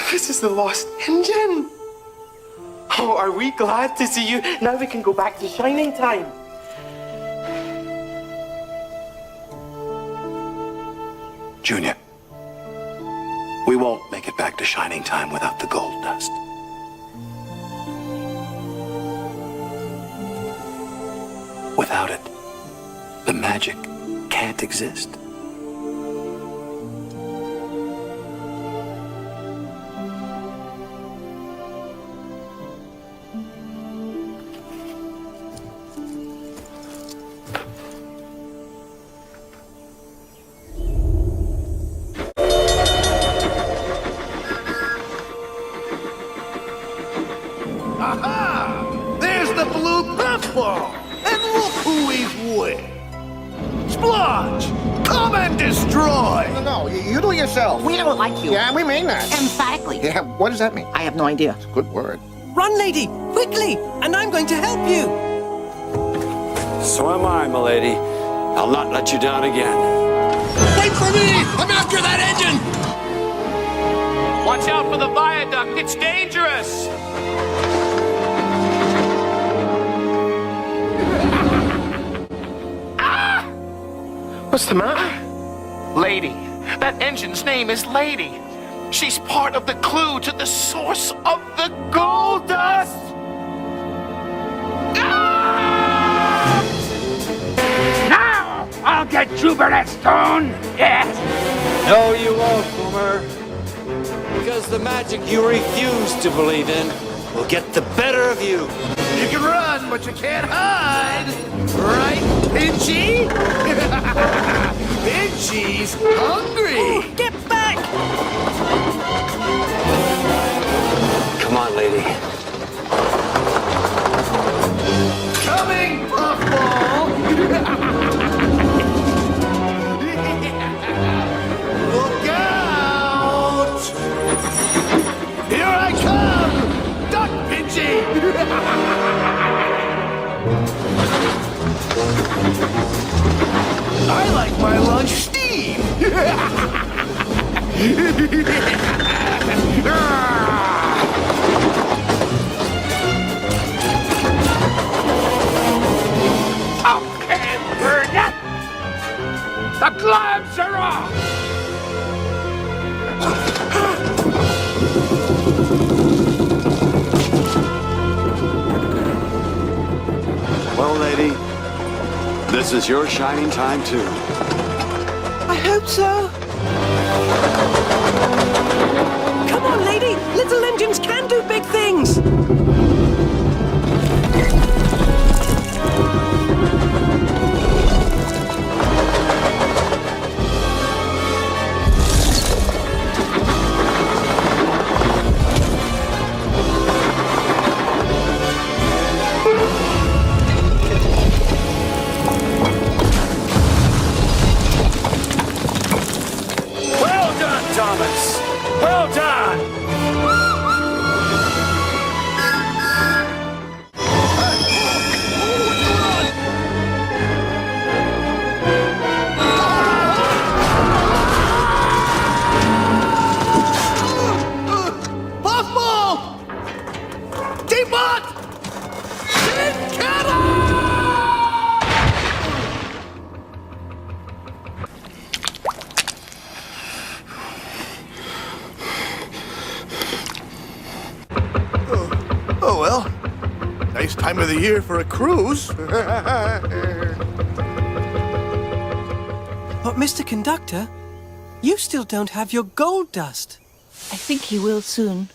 This is the lost engine. Oh, are we glad to see you? Now we can go back to shining time. Junior, we won't make it back to shining time without the gold dust. Without it, the magic can't exist. Aha! There's the blue puffball! And look who he's with! Splodge! Come and destroy! No, you do it yourself. We don't like you. Yeah, we mean that. Emphatically. Yeah, what does that mean? I have no idea. It's a good word. Run, lady, quickly, and I'm going to help you. So am I, milady. I'll not let you down again. Wait for me! I'm after that engine! Watch out for the viaduct, it's dangerous! What's the matter? Lady. That engine's name is Lady. She's part of the clue to the source of the gold dust! Now I'll get you, Burnett Stone! Yes! No, you won't, Boomer. Because the magic you refuse to believe in will get the better of you. You can run, but you can't hide! Right, Pinchy? Pinchy's hungry! Get back! Come on, lady. Coming, Puffball! Look out! Here I come! Duck, Pinchy! I like my lunch steamed! Okay, Burnett! The gloves are off! Well, lady, this is your shining time, too. I hope so. Come on, lady, little engines can do big things. Well done, Thomas. Well done. Puffball! Teapot! Tin kettle! Oh, well. Nice time of the year for a cruise. But, Mr. Conductor, you still don't have your gold dust. I think he will soon.